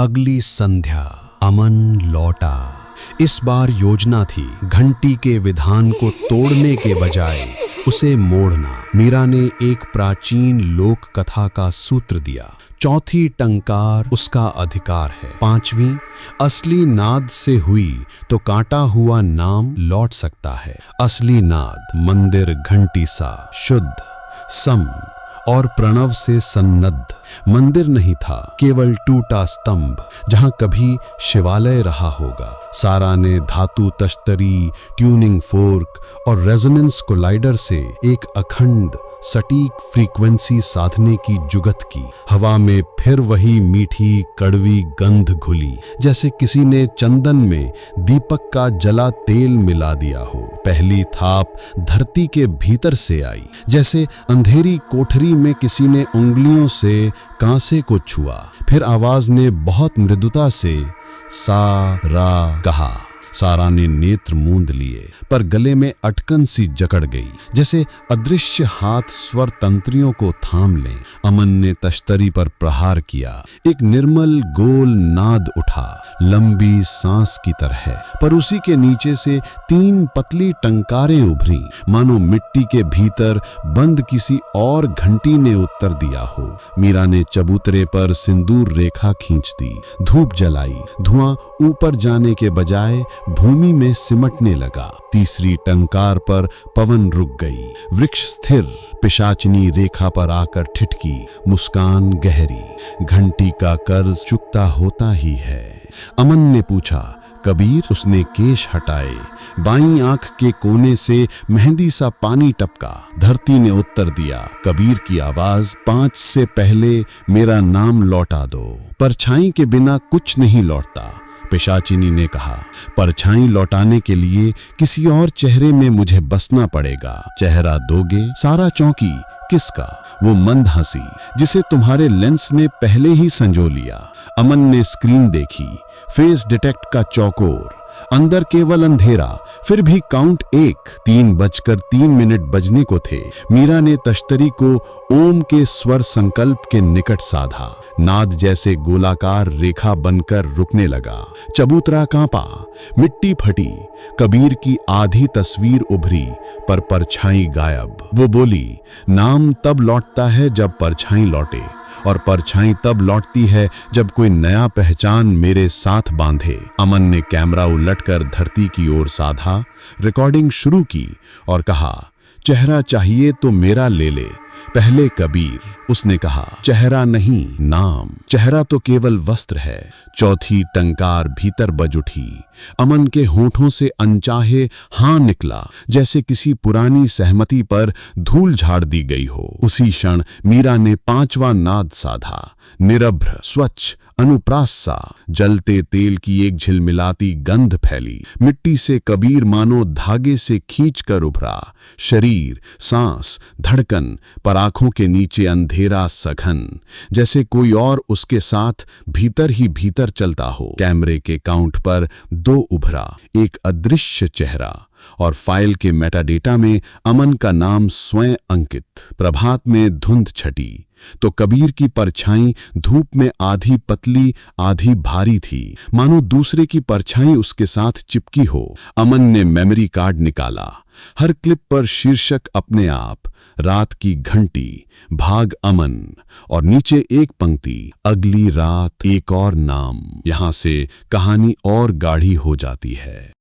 अगली संध्या अमन लौटा। इस बार योजना थी घंटी के विधान को तोड़ने के बजाय उसे मोड़ना। मीरा ने एक प्राचीन लोक कथा का सूत्र दिया, चौथी टंकार उसका अधिकार है, पांचवी असली नाद से हुई तो काटा हुआ नाम लौट सकता है। असली नाद मंदिर घंटी सा शुद्ध, सम और प्रणव से सन्नद्ध। मंदिर नहीं था, केवल टूटा स्तंभ जहां कभी शिवालय रहा होगा। सारा ने धातु तश्तरी, ट्यूनिंग फोर्क और रेजोनेंस कोलाइडर से एक अखंड सटीक फ्रीक्वेंसी साधने की जुगत की। हवा में फिर वही मीठी कड़वी गंध घुली, जैसे किसी ने चंदन में दीपक का जला तेल मिला दिया हो। पहली थाप धरती के भीतर से आई, जैसे अंधेरी कोठरी में किसी ने उंगलियों से कांसे को छुआ। फिर आवाज ने बहुत मृदुता से सा रा कहा। सारा ने नेत्र मूंद लिए, पर गले में अटकन सी जकड़ गई, जैसे अदृश्य हाथ स्वर तंत्रियों को थाम लें। अमन ने तश्तरी पर प्रहार किया। एक निर्मल गोल नाद उठा, लंबी सांस की तरह, पर उसी के नीचे से तीन पतली टंकारें उभरी, मानो मिट्टी के भीतर बंद किसी और घंटी ने उत्तर दिया हो। मीरा ने चबूतरे पर सिंदूर रेखा खींच दी, धूप जलाई। धुआं ऊपर जाने के बजाय भूमि में सिमटने लगा। तीसरी टंकार पर पवन रुक गई, वृक्ष स्थिर पिशाचिनी रेखा पर आकर ठिठकी। मुस्कान गहरी, घंटी का कर्ज चुकता होता ही है। अमन ने पूछा, कबीर? उसने केश हटाए, बाईं आंख के कोने से मेहंदी सा पानी टपका। धरती ने उत्तर दिया, कबीर की आवाज, 5 से पहले मेरा नाम लौटा दो। परछाई के बिना कुछ नहीं लौटता, पिशाचिनी ने कहा। परछाई लौटाने के लिए किसी और चेहरे में मुझे बसना पड़ेगा। चेहरा दोगे? सारा चौंकी। किसका? वो मंद हंसी जिसे तुम्हारे लेंस ने पहले ही संजो लिया। अमन ने स्क्रीन देखी, फेस डिटेक्ट का चौकोर, अंदर केवल अंधेरा। फिर भी काउंट 1। 3:03 बजने को थे। मीरा ने तश्तरी को ओम के स्वर संकल्प के निकट साधा। नाद जैसे गोलाकार रेखा बनकर रुकने लगा। चबूतरा कांपा, मिट्टी फटी, कबीर की आधी तस्वीर उभरी, पर परछाई गायब। वो बोली, नाम तब लौटता है जब परछाई लौटे, और परछाई तब लौटती है जब कोई नया पहचान मेरे साथ बांधे। अमन ने कैमरा उलटकर धरती की ओर साधा, रिकॉर्डिंग शुरू की और कहा, चेहरा चाहिए तो मेरा ले ले। पहले कबीर, उसने कहा, चेहरा नहीं, नाम। चेहरा तो केवल वस्त्र है। चौथी टंकार भीतर बज उठी। अमन के होठों से अनचाहे हां निकला, जैसे किसी पुरानी सहमति पर धूल झाड़ दी गई हो। उसी क्षण मीरा ने 5वां नाद साधा, निरभ्र, स्वच्छ, अनुप्रास सा। जलते तेल की एक झिलमिलाती गंध फैली। मिट्टी से कबीर मानो धागे से खींचकर उभरा। शरीर, सांस, धड़कन, पर आंखों के नीचे अंधेरा सघन, जैसे कोई और उसके साथ भीतर ही भीतर चलता हो। कैमरे के काउंट पर 2 उभरा, एक अदृश्य चेहरा, और फाइल के मेटाडेटा में अमन का नाम स्वयं अंकित। प्रभात में धुंध छटी तो कबीर की परछाई धूप में आधी पतली आधी भारी थी, मानो दूसरे की परछाई उसके साथ चिपकी हो। अमन ने मेमोरी कार्ड निकाला, हर क्लिप पर शीर्षक अपने आप, रात की घंटी, भाग अमन, और नीचे एक पंक्ति, अगली रात एक और नाम। यहां से कहानी और गाढ़ी हो जाती है।